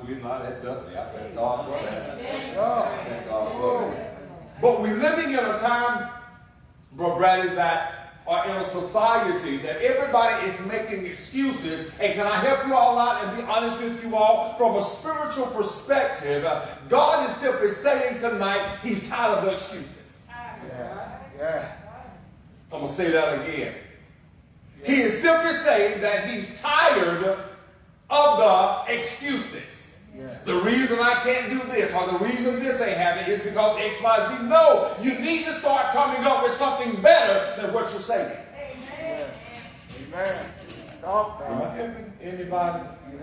We're not that Dudley. I thank God for that. I thank God for that. But we're living in a time, Brother Bradley, that are in a society that everybody is making excuses. And can I help you all out and be honest with you all? From a spiritual perspective, God is simply saying tonight, he's tired of the excuses. Yeah. I'm going to say that again. He is simply saying that he's tired of the excuses. The reason I can't do this or the reason this ain't happening is because X, Y, Z. No, you need to start coming up with something better than what you're saying. Amen. Am I helping anybody? You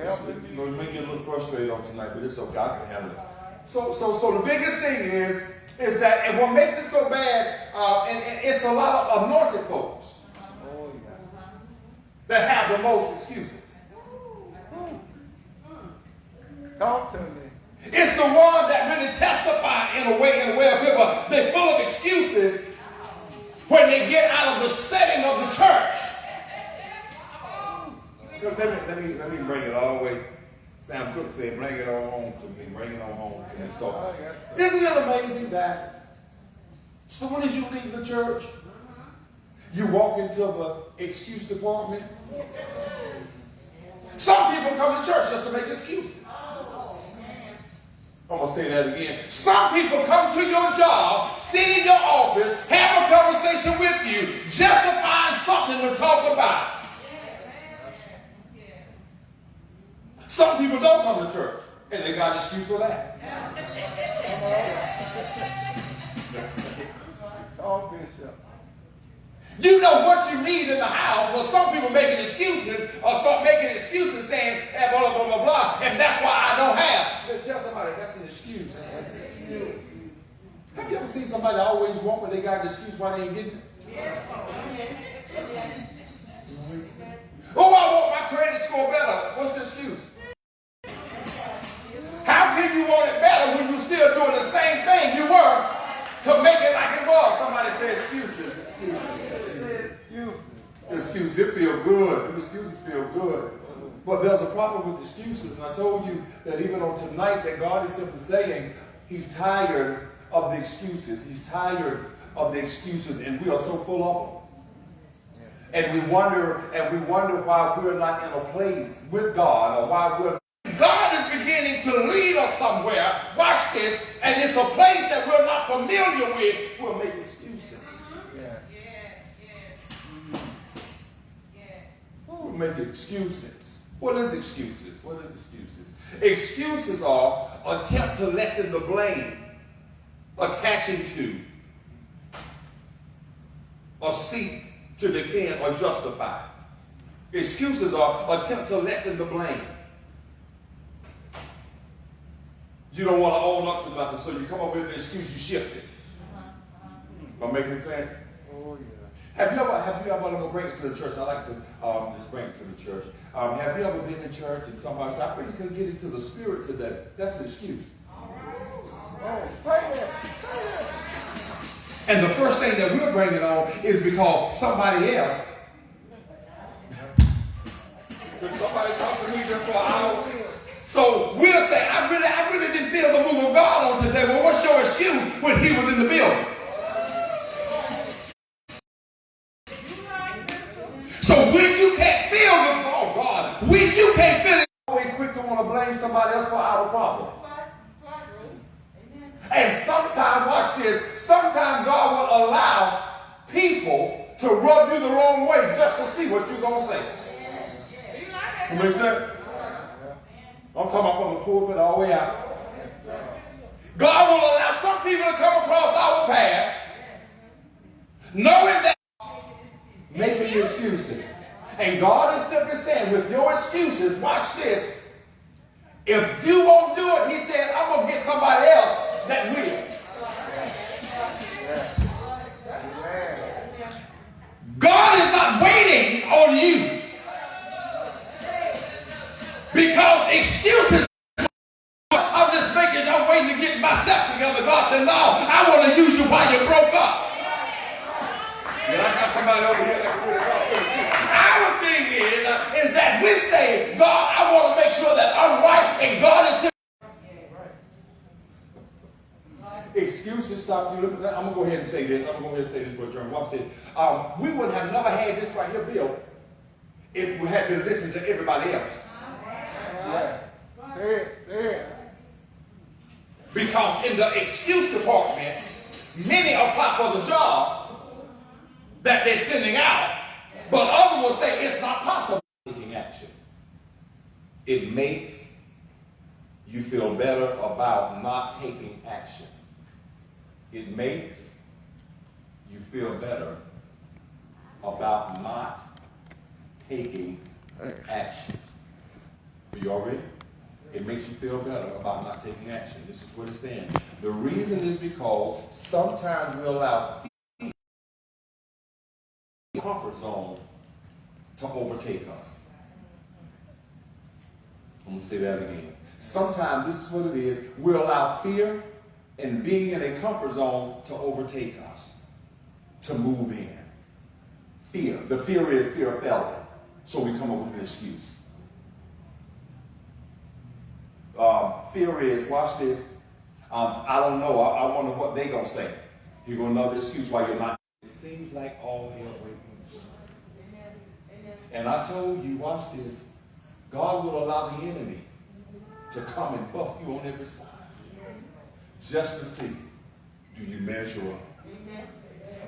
know, it may get a little frustrated on tonight, but it's okay. I can handle it. So the biggest thing is that, and what makes it so bad, and it's a lot of anointed folks that have the most excuses. Talk to me. It's the one that really testify in a way of people. They're full of excuses when they get out of the setting of the church. Let me bring it all the way. Sam Cooke said, bring it on home to me. Bring it on home to me. So, isn't it amazing that as soon as you leave the church, you walk into the excuse department? Some people come to church just to make excuses. I'm going to say that again. Some people come to your job, sit in your office, have a conversation with you, just to find something to talk about. Some people don't come to church, and they got an excuse for that. Oh, Bishop. You know what you need in the house. Well, some people making excuses or start making excuses saying, hey, blah, blah, blah, blah, and that's why I don't have. Tell somebody that's an excuse. That's an excuse. Have you ever seen somebody always want when they got an excuse why they ain't getting it? Oh, I want my credit score better. What's the excuse? How can you want it better when you're still doing the same thing you were to make it like it was? Somebody say excuses. Excuses, it feel good. The excuses feel good. But there's a problem with excuses. And I told you that even on tonight that God is simply saying he's tired of the excuses. He's tired of the excuses, and we are so full of them. And we wonder why we're not in a place with God, or why God is beginning to lead us somewhere. Watch this, and it's a place that we're not familiar with. We'll make excuses. We'll make excuses. What is excuses? What is excuses? Excuses are attempt to lessen the blame, attaching to, or seek to defend or justify. Excuses are attempt to lessen the blame. You don't want to own up to nothing, so you come up with an excuse, you shift it. Am I making sense? Oh, yeah. Have you ever, let me bring it to the church. I like to just bring it to the church. Have you ever been in church and somebody said, I really couldn't get into the spirit today? That's an excuse. And the first thing that we're bringing on is because somebody else. Somebody talked to me just for an hour. So we'll say, I really didn't feel the move of God on today. Well, what's your excuse when he was in the building? So when you can't feel it, oh God, when you can't feel it, always quick to want to blame somebody else for our problem. And sometimes, watch this, sometimes God will allow people to rub you the wrong way just to see what you're going to say. You make sense? I'm talking about from the pulpit all the way out. God will allow some people to come across our path knowing that making excuses. And God is simply saying, with your excuses, watch this. If you won't do it, he said, I'm going to get somebody else that will. God is not waiting on you. Because excuses, I'm just making, I'm waiting to get myself together. God said, no, I want to use you while you broke up. Yeah, I got somebody over here that can really talk to us. Our thing is that we say, God, I want to make sure that I'm right, and God is excuses stop you. I'm going to go ahead and say this. Brother Jeremy. Watch this. We would have never had this right here built if we had been listening to everybody else. Yeah. Say it. Because in the excuse department, many apply for the job that they're sending out, but others will say it's not possible. Taking action. It makes you feel better about not taking action. It makes you feel better about not taking action. Are you all ready? It makes you feel better about not taking action. This is what it's saying. The reason is because sometimes we allow fear, comfort zone, to overtake us. I'm going to say that again. Sometimes this is what it is. We allow fear and being in a comfort zone to overtake us, to move in. Fear. The fear is fear of failing. So we come up with an excuse. Fear is, watch this, I don't know, I wonder what they're going to say. Here go another excuse why you're not. It seems like all hell breaks loose. And I told you, watch this, God will allow the enemy to come and buff you on every side. Just to see, do you measure up?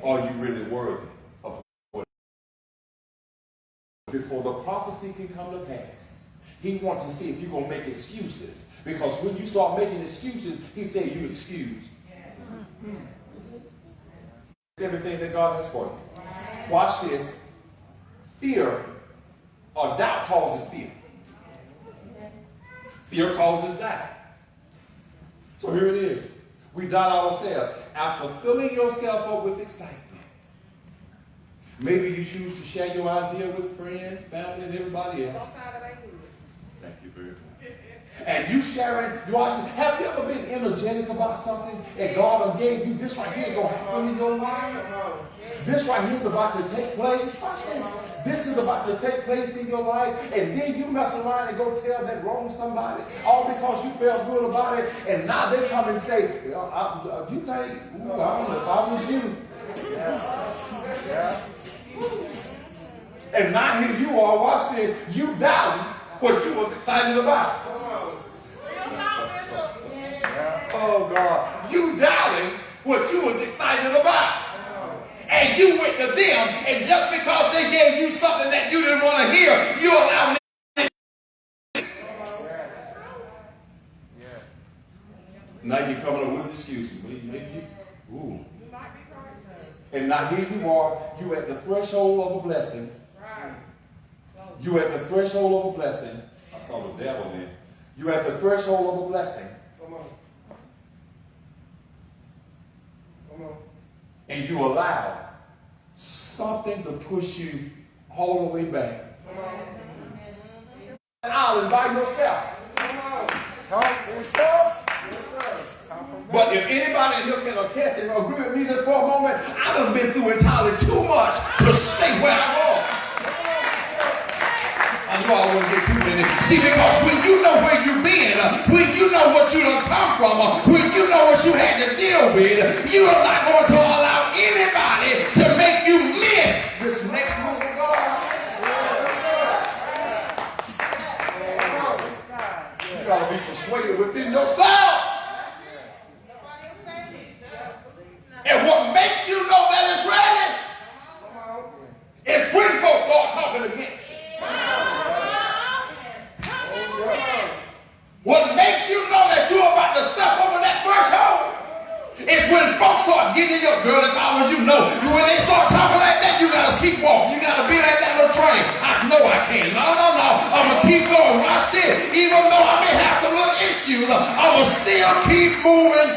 Are you really worthy of what? Before the prophecy can come to pass, he wants to see if you're going to make excuses. Because when you start making excuses, he said you excused. It's everything that God has for you. Watch this. Fear or doubt causes fear. Fear causes doubt. So here it is. We doubt ourselves. After filling yourself up with excitement, maybe you choose to share your idea with friends, family, and everybody else. Thank you very much. And you sharing, you asking, have you ever been energetic about something and God gave you this right here is going to happen in your life? This right here is about to take place. Watch this. This is about to take place in your life, and then you mess around and go tell that wrong somebody, all because you felt good about it, and now they come and say, do you think, I don't know if I was you. Yeah. And now here you are, watch this, you doubting what you was excited about. Oh God, you doubting what you was excited about. And you went to them, and just because they gave you something that you didn't want to hear, you allowed them. Now you're coming up with excuses. Maybe ooh. And now here you are, you at the threshold of a blessing. You at the threshold of a blessing. I saw the devil there. You at the threshold of a blessing. Come on. And you allow something to push you all the way back. An island by yourself. But if anybody in here can attest and agree with me just for a moment, I done been through entirely too much to stay where I was. I know I wouldn't get too many. See, because when you know where you've been, when you know what you done come from, when you know what you had to deal with, you are not going to allow anybody to make you miss this next move of God. You got to be persuaded within yourself. And what makes you know that it's ready is when folks start talking against you. What makes you know that you're about to step over that threshold is when folks start getting in your girl. If I was you, know when they start talking like that, you gotta keep walking. You gotta be like that little train. I know I can. No. I'm gonna keep going. Watch this. Even though I may have some little issues, I'm gonna still keep moving.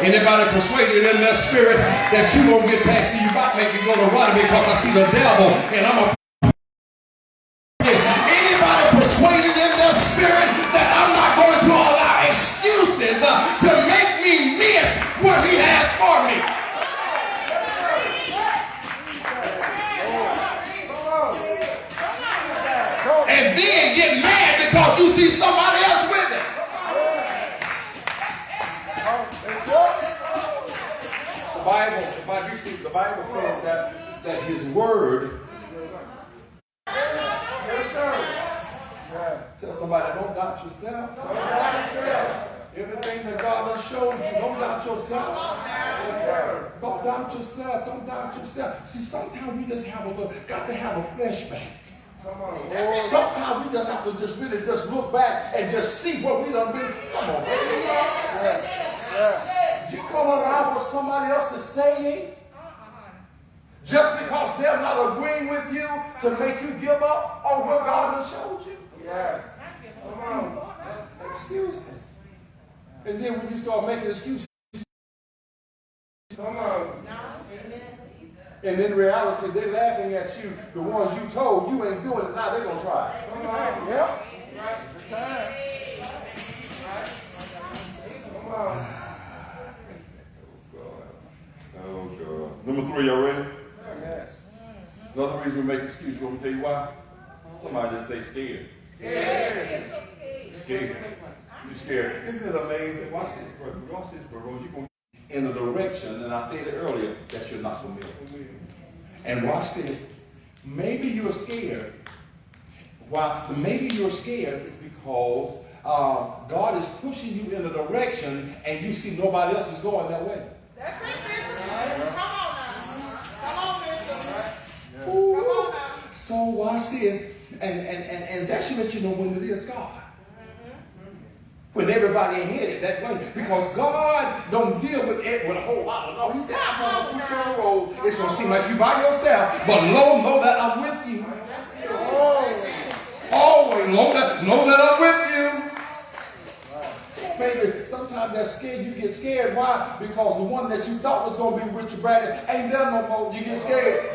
Anybody persuaded in their spirit that you won't get past? See, you might make me go to run because I see the devil, and I'm a. Persuaded in their spirit that I'm not going to allow excuses to make me miss what he has for me. And then get mad because you see somebody else with it. Bible says that his word. Yes, sir. Yeah. Tell somebody, don't doubt yourself. Don't doubt yourself. Everything that God has showed you, don't doubt yourself. Yes, Don't doubt yourself. Don't doubt yourself. See, sometimes we just got to have a flashback. come on. Sometimes we just have to really look back and just see what we done been. Come on, baby. Yeah. You gonna allow what somebody else is saying just because they're not agreeing with you to make you give up on what God has showed you? Yeah. Come on. Excuses. And then when you start making excuses, Come on. and in reality, they're laughing at you. The ones you told you ain't doing it, now they're gonna try. Come on. Yep. It's time. Come on. Oh, God. Number 3, y'all ready? Yes. Another reason we make excuses. You want me to tell you why? Somebody just say scared. Scared. You scared. Isn't it amazing? Watch this, brother. Watch this, bro. You're going in a direction, and I said it earlier, that you're not familiar. And watch this. Maybe you're scared. Why? Maybe you're scared is because God is pushing you in a direction, and you see nobody else is going that way. That's it, Bishop. Come on now. Come on, Bishop. Ooh. Come on now. So watch this, and that should let you know when it is God. When everybody ain't headed that way, because God don't deal with it with a whole lot of no. He said, I'm gonna put you on the road. It's gonna seem like you by yourself, but Lord, know that I'm with you. Always know that I'm with you. So baby, sometimes that's scared. You get scared. Why? Because the one that you thought was gonna be with you, Brandon, ain't there no more. You get scared.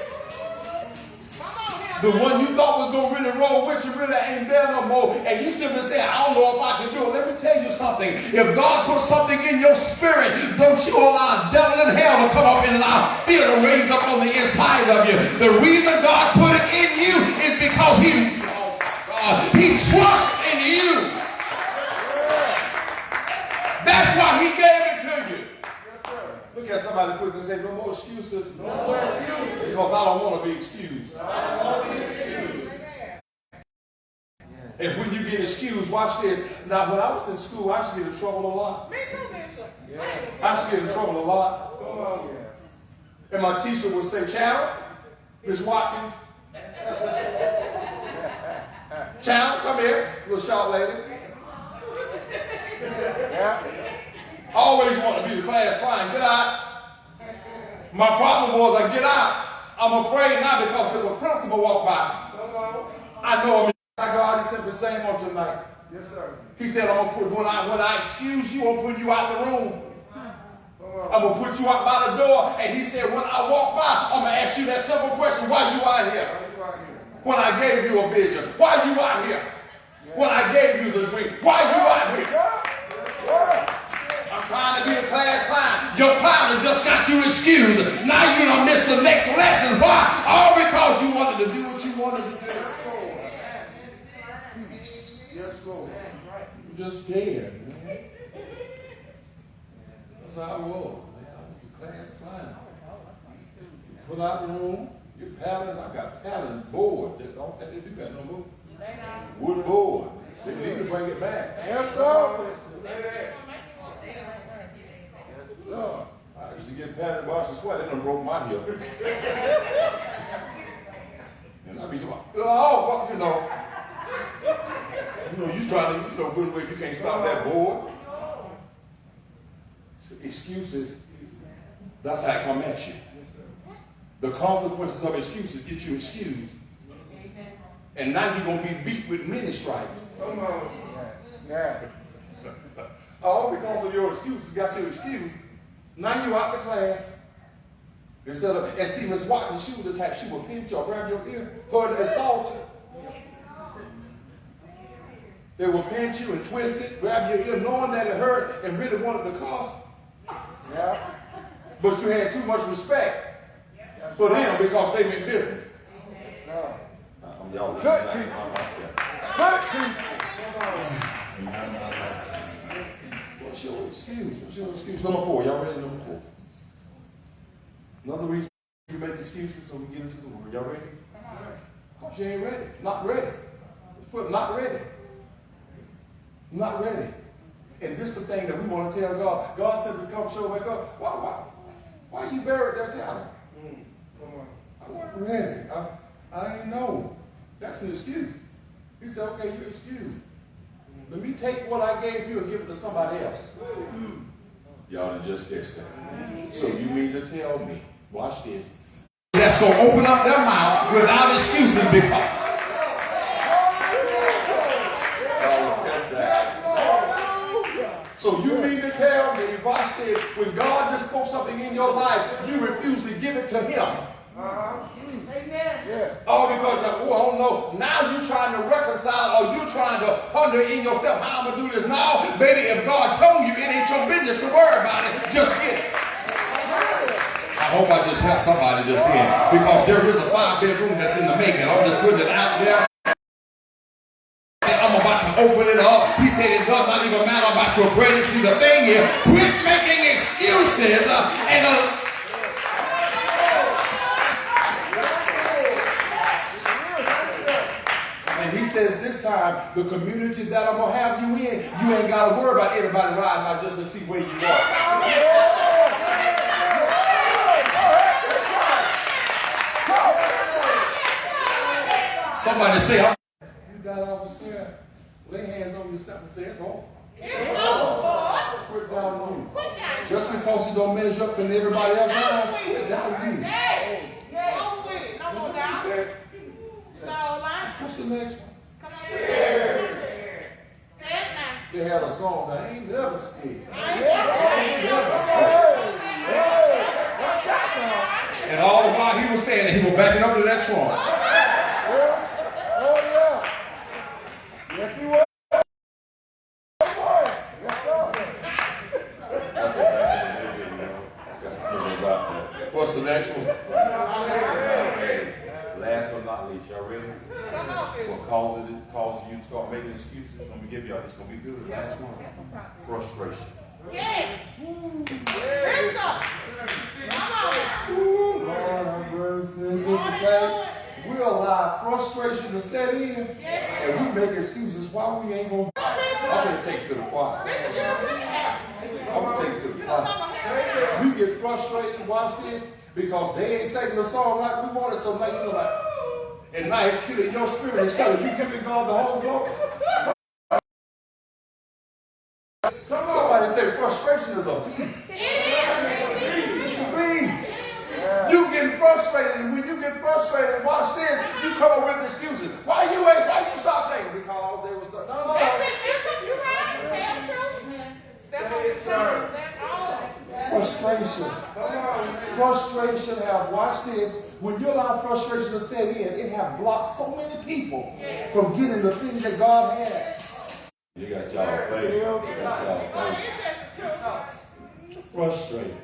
The one you thought was going to really roll with you really ain't there no more. And you simply say, I don't know if I can do it. Let me tell you something. If God puts something in your spirit, don't you allow devil in hell to come up and allow fear to raise up on the inside of you. The reason God put it in you is because he trusts in you. That's why he gave it to you. Look at somebody quick and say, no more excuses. No more excuses. Because I don't want to be excused. And when you get excused, watch this. Now, when I was in school, I used to get in trouble a lot. Me too, Bishop. I used to get in trouble a lot. And my teacher would say, Channel, Miss Watkins. Channel, come here, little short lady. Always want to be the class clown. Get out. My problem was I get out. I'm afraid now because if the principal walk by, I know I'm God. He simply saying on tonight. Yes, sir. He said, I'm gonna put when I excuse you, I'm putting you out the room. I'm gonna put you out by the door. And he said, when I walk by, I'm gonna ask you that simple question: why you out here? When I gave you a vision, why you out here? When I gave you the dream, why you out here? I'm trying to be a class clown. Your clown just got you excused. Now you done missed the next lesson. Why? All because you wanted to do what you wanted to do. Yes, Lord. You're just scared, man. That's how I was, man. I was a class clown. Put out the room, your paddling. I got paddling board. I don't think they do that no more. Wood board. They need to bring it back. Yes, sir. Say that. I used to get padded by some sweat. They done broke my hip. And I'd be talking, oh, well, you trying to, good way you can't stop that board. So excuses, that's how it come at you. The consequences of excuses get you excused. And now you're going to be beat with many stripes. Come on. Yeah. All because of your excuses got you excused. Now you out the class. Instead of, and see, Miss Watkins, she was the type, she would pinch you or grab your ear, hurt and assault you. They will pinch you and twist it, grab your ear, knowing that it hurt and really wanted to cost. Yeah. But you had too much respect for them because they meant business. No. Y'all Good people. Good people. What's your excuse? What's your excuse? Number 4. Y'all ready? Number 4. Another reason excuses so we can get into the word. Y'all ready? Of course you ain't ready. Not ready. Let's put not ready. Not ready. And this is the thing that we want to tell God. God said, "Come show me God. Why you buried that talent? I wasn't ready. I ain't know." That's an excuse. He said, "Okay, you're excused. Let me take what I gave you and give it to somebody else." Y'all done just guessed that. So you mean to tell me, watch this, that's going to open up their mouth without excuses because. So you mean to tell me, watch this, when God just spoke something in your life, you refuse to give it to him. Amen. Yeah. All because you're, oh, I don't know. Now you're trying to reconcile or you're trying to ponder in yourself how I'm going to do this. Now, baby, if God told you, it ain't your business to worry about it. Just get it. I hope I just helped somebody just then. Because there is a 5-bedroom that's in the making. I'm just putting it out there. I'm about to open it up. He said it does not even matter about your credit. See, the thing is, quit making excuses and he says this time, the community that I'm going to have you in, you ain't got to worry about everybody riding out just to see where you are. Somebody say, you got over there, lay hands on yourself and say, it's over. It's over. Quit doubting you. Just because you don't measure up for everybody else's eyes, quit doubting you. No more doubt. What's the next one? Come on. Say it now. They had a song, I ain't never scared. And all the while he was saying that he was backing up to that song. Oh, yeah. Yes, he was. That's a bad video. What's the next one? Last but not least, y'all ready? What causes you to start making excuses? Let me give y'all, it's going to be good. Last one. Frustration. Yes. Bishop. Ooh, Lord have mercy. This is the thing. We allow frustration to set in, and we make excuses why we ain't going to. I'm going to take it to the choir. I'm going to take it to the choir. We get frustrated, watch this, because they ain't singing the song like we wanted, so now you know, like, and now it's killing your spirit instead of you giving God the whole glory. Somebody say frustration is a beast. It's a beast. You getting frustrated, and when you get frustrated, watch this, you come up with excuses. Why you stop saying? Because there was something. No. You right. Say it, sir. Frustration. Frustration have, watch this, when you allow frustration to set in, it have blocked so many people from getting the things that God has. You got y'all faith. Frustrated.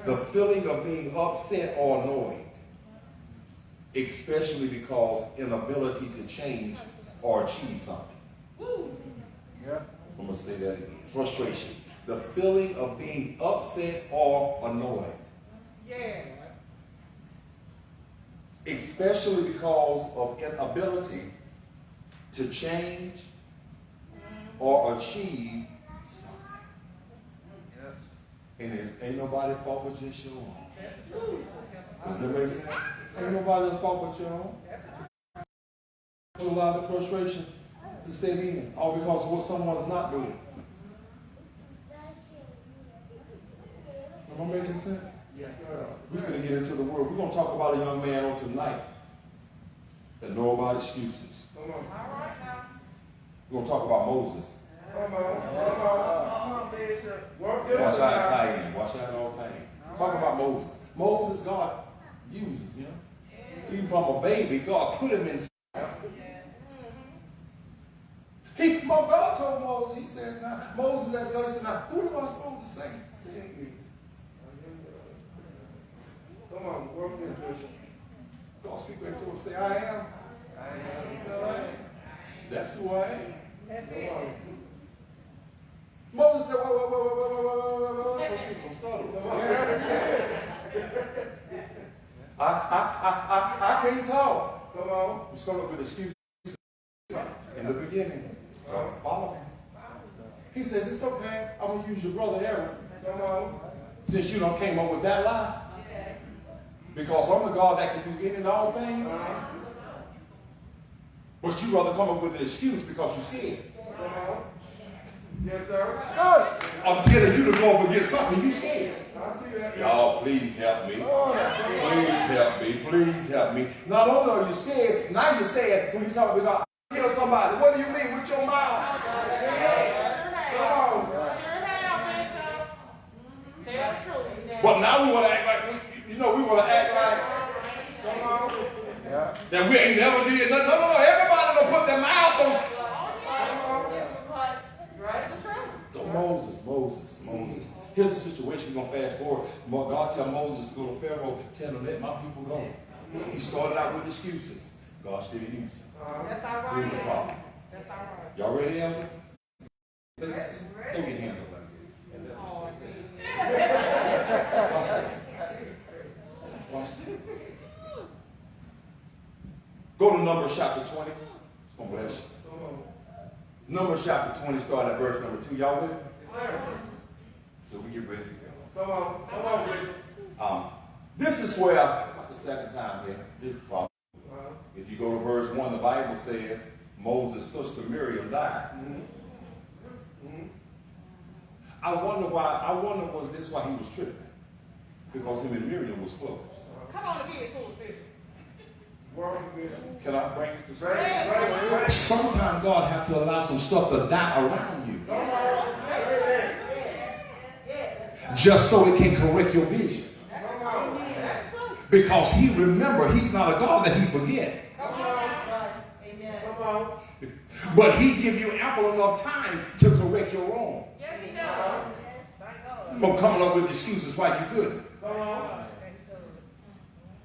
The feeling of being upset or annoyed, especially because inability to change or achieve something. Yeah. I'm going to say that again. Frustration. The feeling of being upset or annoyed. Yeah. Especially because of inability to change or achieve something. And it ain't nobody's fault but just your own. Does that make sense? Ain't nobody's fault but your own. To allow the frustration to set in, all because of what someone's not doing. Am I making sense? Yes, sir. We're going to get into the word. We're going to talk about a young man on tonight that know about excuses. Come on. All right now. We're going to talk about Moses. Come on, Bishop. Work this Watch out out. tie in. Watch out all tie in. Talk about Moses. Moses, God uses him. Even from a baby, God put him in. God told Moses, he says, now, Moses, let's go. He said, now, who am I supposed to say? Send me. Come on, work this, Bishop. God speak back to him and say, I am. I am. That's who I am. Come on. Moses said, wait. Let's see if I started. I can't talk. Come on. Let's come up with excuses in the beginning. Follow me. He says, it's okay. I'm going to use your brother Aaron. Come on. Since you done came up with that lie. Because I'm the God that can do any and all things. But you rather come up with an excuse because you're scared. Come on. Yes, sir. I'm telling you to go up and get something, you scared. I see that. Y'all, please help me. Please help me. Please help me. Not only are you scared, now you're saying, when you talk about kill somebody, what do you mean with your mouth? But now we want to act like, we want to act like that we ain't never did nothing. No. Everybody don't put their mouth on. So Moses. Here's the situation. We're going to fast forward. God tell Moses to go to Pharaoh, tell him, let my people go. He started out with excuses. God still used him. That's all right. Here's the problem. That's all right. Y'all ready, Elder? Throw your hand up. Watch that. Go to Numbers chapter 20. It's going to bless you. Numbers chapter 20, start at verse number 2. Y'all with me? So we get ready to go. Come on, Bishop. This is where, about the second time here, this is the problem. If you go to verse 1, the Bible says Moses' sister Miriam died. I wonder was this why he was tripping? Because him and Miriam was close. Come on again, Bishop. Can I bring it to say? Sometimes God has to allow some stuff to die around you. Just so it can correct your vision. Because he remember, he's not a God that he forget. But he give you ample enough time to correct your wrong. Yes, he does. From coming up with excuses why you couldn't.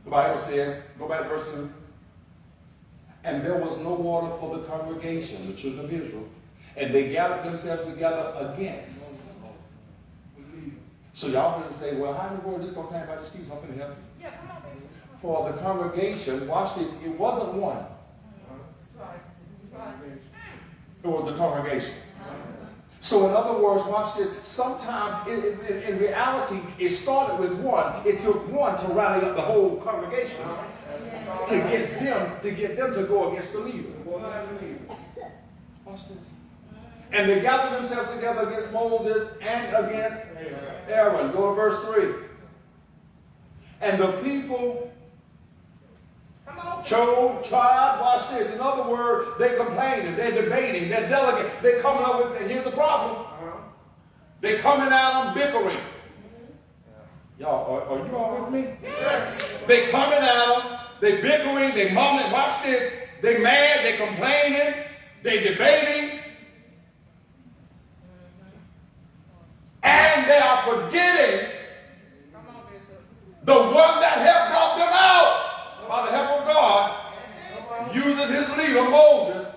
The Bible says, go back to verse 2. And there was no water for the congregation, the children of Israel. And they gathered themselves together against. So y'all going to say, well, how in the world is this going to talk about excuse? I'm going to help you. Yeah, come on, Bishop. For the congregation, watch this, it wasn't one. It was the congregation. So in other words, watch this. Sometimes in reality, it started with one. It took one to rally up the whole congregation to get them to go against the leader. Watch this. And they gathered themselves together against Moses and against Aaron. Go to verse 3. And the people tried, watch this. In other words, they're complaining, they're debating, they're delegating, they're coming up with, here's the problem. They're coming out and bickering. Y'all, are you all with me? They coming at them, they bickering, they mumbling, watch this. They mad, they complaining, they debating. And they are forgetting the one that helped brought them out. By the help of God, uses his leader, Moses.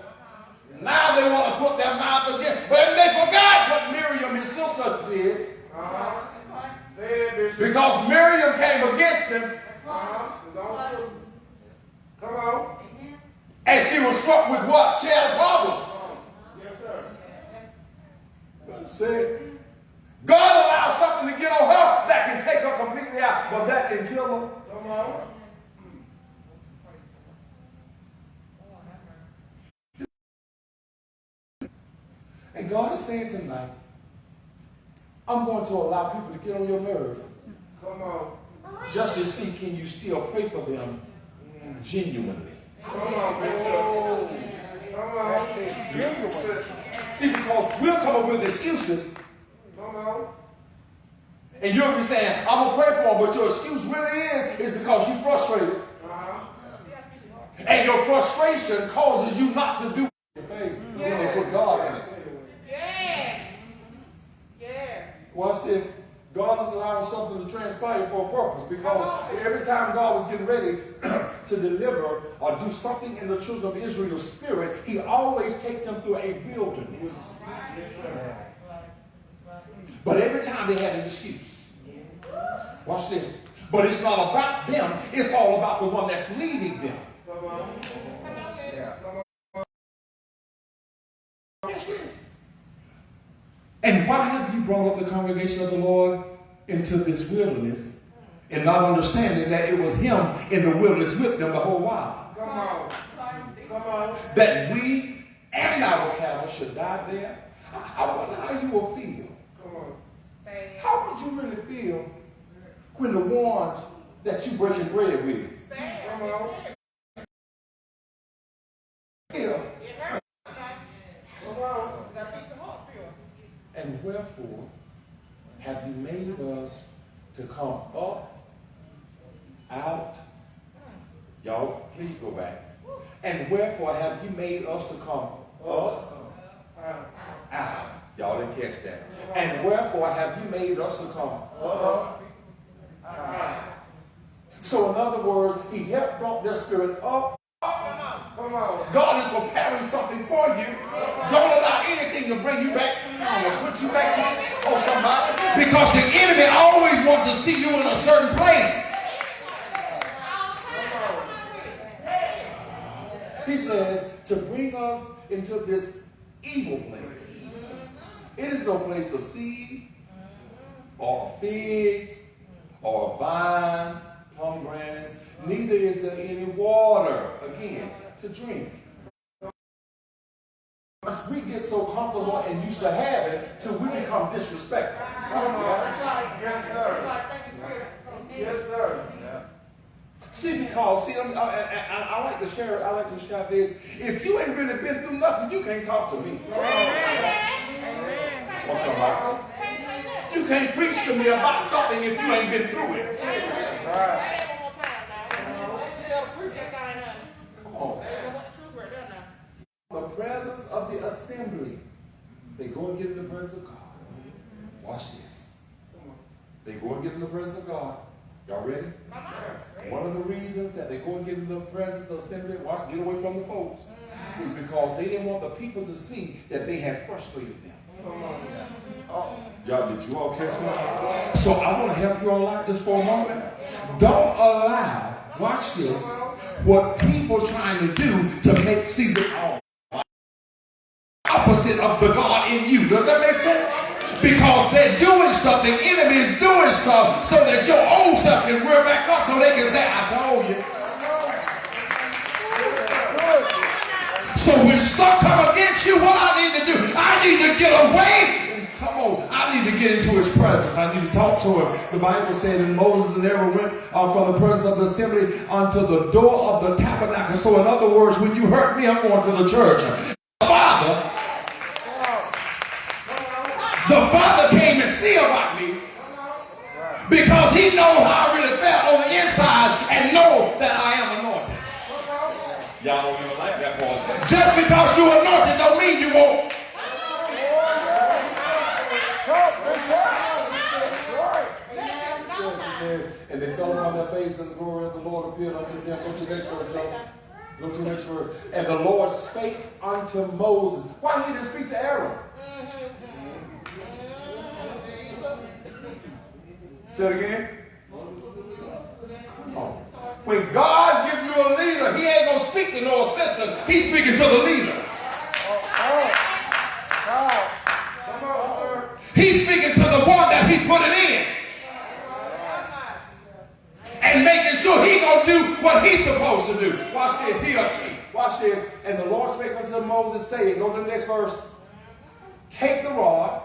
Now they want to put their mouth again. But they forgot what Miriam, his sister, did. Because Miriam came against him. Come on. And she was struck with what? She had a problem. Yes, sir. But see, God allows something to get on her that can take her completely out. But that can kill her. Come on. And God is saying tonight, I'm going to allow people to get on your nerve. Come on. Just to see, can you still pray for them genuinely? Come on, Bishop. Come on. See, because we'll come up with excuses. Come on. And you'll be saying, I'm going to pray for them, but your excuse really is because you're frustrated. And your frustration causes you not to do your faith. You're going to put God in it. Watch this. God is allowing something to transpire for a purpose, because every time God was getting ready to deliver or do something in the children of Israel's spirit, he always takes them through a wilderness. But every time they had an excuse. Watch this. But it's not about them. It's all about the one that's leading them. And why have you brought up the congregation of the Lord into this wilderness and not understanding that it was him in the wilderness with them the whole while? Come on. Come on. That we and our cattle should die there? I wonder how you will feel. Come on. How would you really feel when the ones that you breaking bread with? Come on. Yeah. Come on. And wherefore have you made us to come up, out? Y'all, please go back. And wherefore have you made us to come up, out? Y'all didn't catch that. And wherefore have you made us to come up, out? So in other words, he helped brought their spirit up. Come on. God is preparing something for you. Don't allow anything to bring you back down or put you back on somebody. Because the enemy always wants to see you in a certain place. He says to bring us into this evil place. It is no place of seed or figs or vines, pomegranates. Neither is there any water, again, to drink. We get so comfortable and used to have it till we become disrespectful. Come on. Yes, sir. Yes, sir. See, because I like to share this. If you ain't really been through nothing, you can't talk to me. Or somebody. You can't preach to me about something if you ain't been through it. Right. Come on. The presence of the assembly. They go and get in the presence of God. Watch this. They go and get in the presence of God. Y'all ready? One of the reasons that they go and get in the presence of the assembly, watch, get away from the folks, is because they didn't want the people to see that they had frustrated them. Y'all, did you all catch that? So I want to help you all out just for a moment. Don't allow, watch this, what people trying to do to make see the opposite of the God in you. Does that make sense? Because they're doing stuff, the enemy is doing stuff so that your own self can rear back up so they can say, I told you. So when stuff come against you, what I need to do? I need to get away. Come on, I need to get into his presence. I need to talk to him. The Bible said that Moses never went from the presence of the assembly unto the door of the tabernacle. So in other words, when you hurt me, I'm going to the church. The Father came and see about me because he knows how I really felt on the inside and know that I am anointed. Y'all don't even like that part. Just because you're anointed don't mean you won't. It says, and they fell upon their face, and the glory of the Lord appeared unto them. Go to the next verse, Joe. Go to the next verse. And the Lord spake unto Moses. Why he didn't speak to Aaron? Say it again. Come on. When God gives you a leader, he ain't going to speak to no assistant. He's speaking to the leader. Come on, sir. He's speaking to the one that he put it in. And making sure he going to do what he's supposed to do. Watch this. He or she. Watch this. And the Lord spake unto Moses, saying, go to the next verse. Take the rod.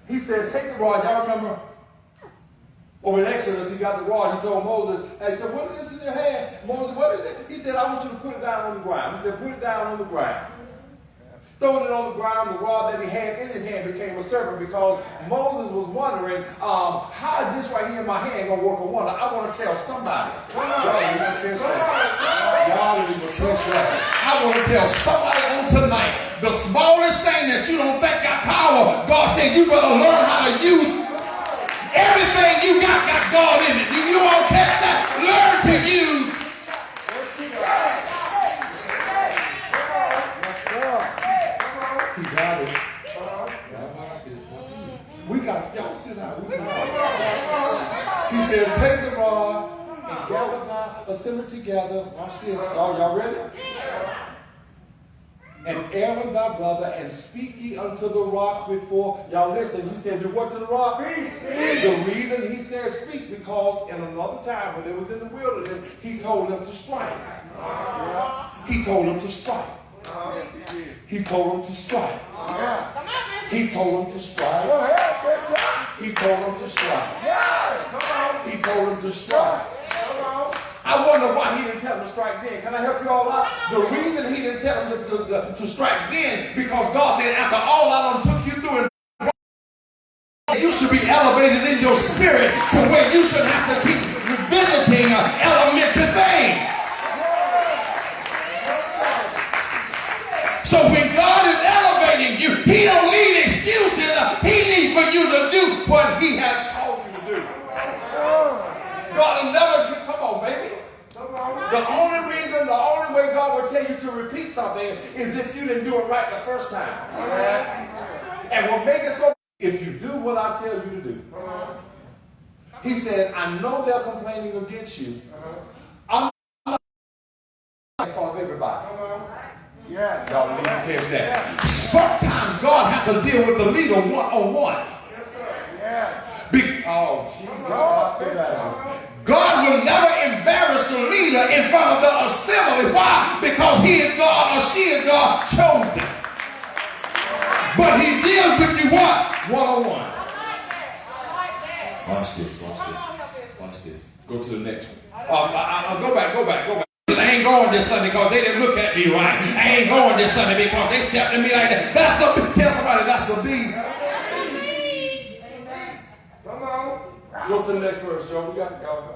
He says, take the rod. Y'all remember over in Exodus, he got the rod. He told Moses, and he said, what is this in your hand? Moses, what is it? He said, I want you to put it down on the ground. He said, put it down on the ground. Throwing it on the ground, the rod that he had in his hand became a serpent because Moses was wondering, how is this right here in my hand going to work a wonder? I want to tell somebody. Y'all didn't even catch that. Y'all didn't even catch that. I want to tell somebody on tonight, the smallest thing that you don't think got power, God said you better learn how to use everything you got God in it. You won't catch that? Learn to use. He got it. Now watch this. y'all sit down. He said, take the rod and gather thy assembly together. Watch this. Y'all ready? And Aaron thy brother, and speak ye unto the rock before. Y'all listen. He said, do what to the rock? The reason he said speak, because in another time when they was in the wilderness, he told them to strike. He told them to strike. He told them to strike. He told them to strike. He told them to strike. He told them to strike. I wonder why he didn't tell them to strike then. Can I help you all out? The reason he didn't tell them to strike then, because God said, after all I done took you through, and you should be elevated in your spirit to where you should have to keep revisiting elementary things. So when God is elevating you, he don't need excuses. He needs for you to do what he has told you to do. God will never, come on, baby. The only way God will tell you to repeat something is if you didn't do it right the first time. And what makes it so, if you do what I tell you to do. He said, I know they're complaining against you. I'm not in front of everybody. Y'all need to catch that. Sometimes God has to deal with the leader one-on-one. Oh, Jesus. God will never embarrass the leader in front of the assembly. Why? Because he is God or she is God chosen. But he deals with you what? One-on-one. Watch this. Go to the next one. Go back. I ain't going this Sunday because they didn't look at me right. I ain't going this Sunday because they stepped at me like that. Tell somebody that's a beast. Come on. Go to the next verse, Joe. We got to go.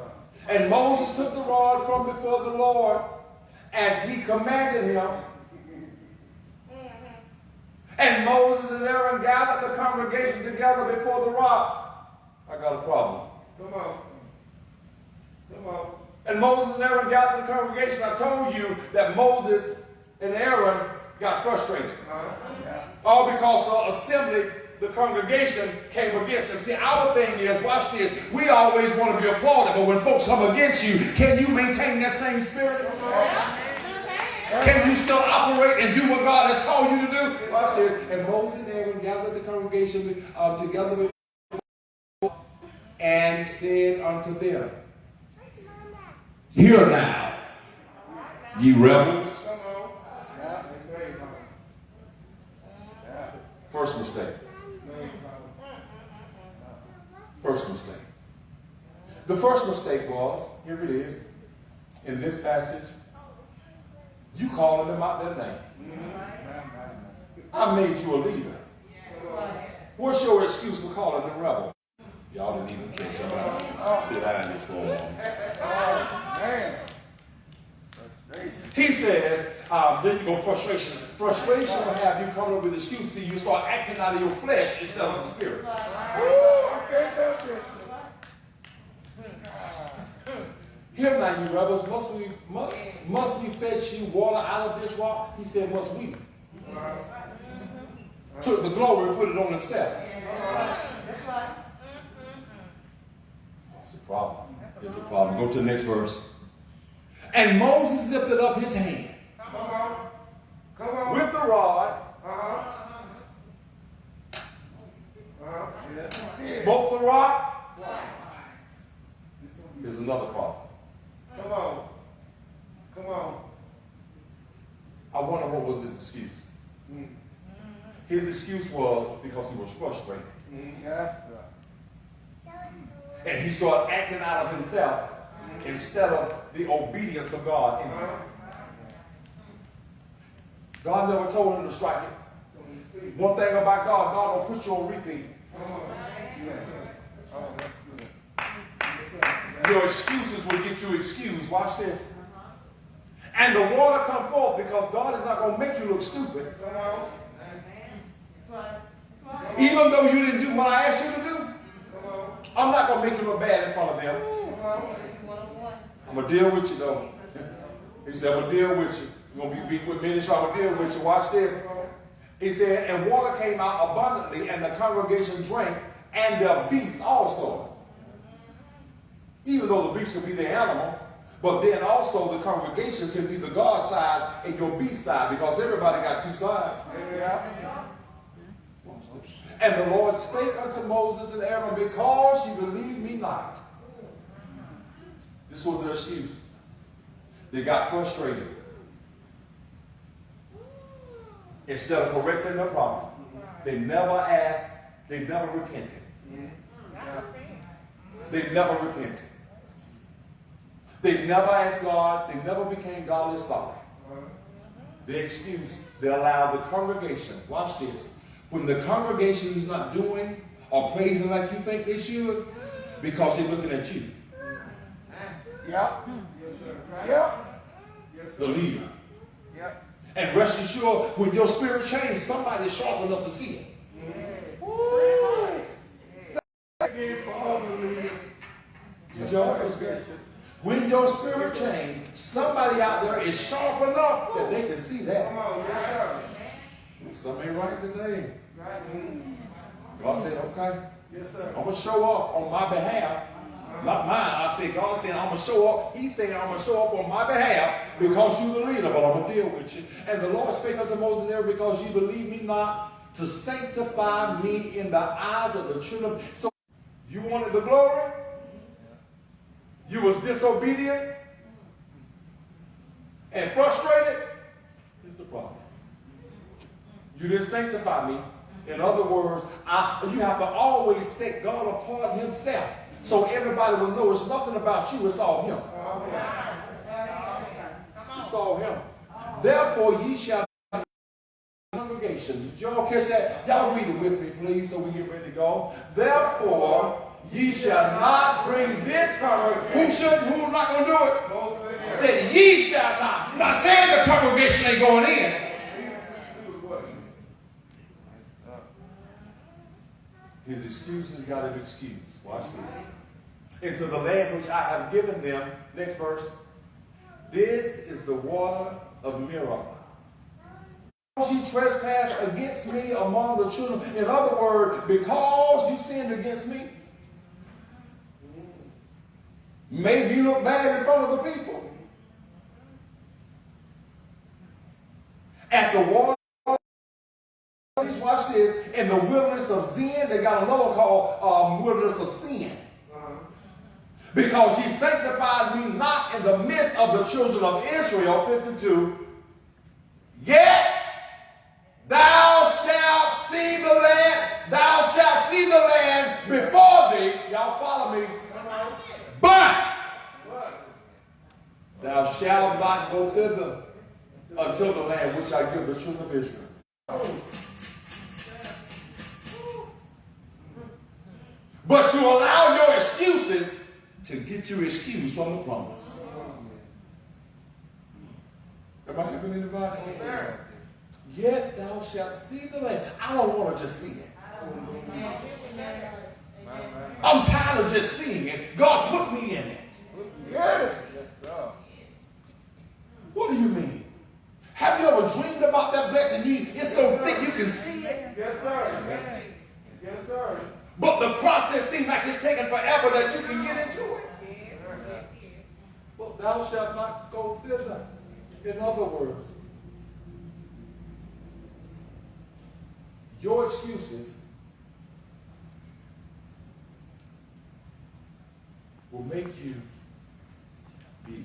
And Moses took the rod from before the Lord as he commanded him. And Moses and Aaron gathered the congregation together before the rock. I got a problem. Come on. And Moses and Aaron gathered the congregation. I told you that Moses and Aaron got frustrated. All because the assembly, the congregation came against them. See, our thing is, watch this, we always want to be applauded, but when folks come against you, can you maintain that same spirit? Can you still operate and do what God has called you to do? Watch this. And Moses and Aaron gathered the congregation together and said unto them, hear now, ye rebels. First mistake. The first mistake was, here it is, in this passage, you calling them out their name. I made you a leader. What's your excuse for calling them rebel? Y'all didn't even catch them. Sit down this morning. He says, then you go frustration. Frustration will have you come up with excuses. See, you start acting out of your flesh instead of the spirit. Here now, you rebels, must we fetch you water out of this rock? He said, must we? Took the glory and put it on himself. That's a problem. It's a problem. Go to the next verse. And Moses lifted up his hand. Come on. With the rod. Spoke the rock. Here's another problem. Come on. I wonder what was his excuse. His excuse was because he was frustrated. And he started acting out of himself instead of the obedience of God in him. God never told him to strike it. One thing about God, God will put you on repeat. Your excuses will get you excused. Watch this. And the water come forth because God is not going to make you look stupid. Even though you didn't do what I asked you to do, I'm not going to make you look bad in front of them. I'm going to deal with you though. He said, I'm going to deal with you. You're going to be with me, so I'm going to deal with you. Watch this. He said, and water came out abundantly, and the congregation drank, and their beasts also. Even though the beast can be the animal, but then also the congregation can be the God side and your beast side, because everybody got two sides. And the Lord spake unto Moses and Aaron, because ye believe me not. This was their excuse. They got frustrated. Instead of correcting their problem, they never asked, they never repented. They never repented. They never asked God, they never became godly sorry. They excused, they allowed the congregation, watch this, when the congregation is not doing or praising like you think they should, because they're looking at you. Yep. Yes, sir. Yep. Yes, sir. The leader. Yep. And rest assured, when your spirit changes, somebody's sharp enough to see it. Again for all the leaders. Did y'all understand? When your spirit changes, somebody out there is sharp enough that they can see that. Come on, yes, sir. Something ain't right today. God said, okay, Yes, sir. I'm going to show up on my behalf. Not mine. I said, God said, I'm going to show up. He said, I'm going to show up on my behalf because you're the leader, but I'm going to deal with you. And the Lord spake unto Moses there, because you believe me not, to sanctify me in the eyes of the children. So you wanted the glory? You was disobedient and frustrated? Here's the problem. You didn't sanctify me. In other words, you have to always set God apart himself, so everybody will know it's nothing about you, it's all him. It's all him. Therefore ye shall be congregation. Did y'all catch that? Y'all read it with me, please, so we get ready to go. Therefore ye shall not bring this congregation. Who's not going to do it? Said ye shall not. I'm not saying the congregation ain't going in. His excuses got him excused. Watch this. Into the land which I have given them. Next verse. This is the water of Meribah. Because ye trespass against me among the children. In other words, because you sinned against me, made me look bad in front of the people. At the water, watch this, in the wilderness of Zin, they got another one called wilderness of sin. Because ye sanctified me not in the midst of the children of Israel, 52, yet thou shalt see the land, thou shalt see the land before thee, y'all follow me, but thou shalt not go thither until the land which I give the children of Israel. But you allow your excuses to get you excused from the promise. Am I helping anybody? Yet thou shalt see the land. I don't want to just see it. I'm tired of just seeing it. God put me in it. What do you mean? Have you ever dreamed about that blessing? It's so thick you can see it. Yes, sir. Yes, sir. But the process seems like it's taking forever that you can get into it. Well, thou shalt not go thither. In other words, your excuses will make you be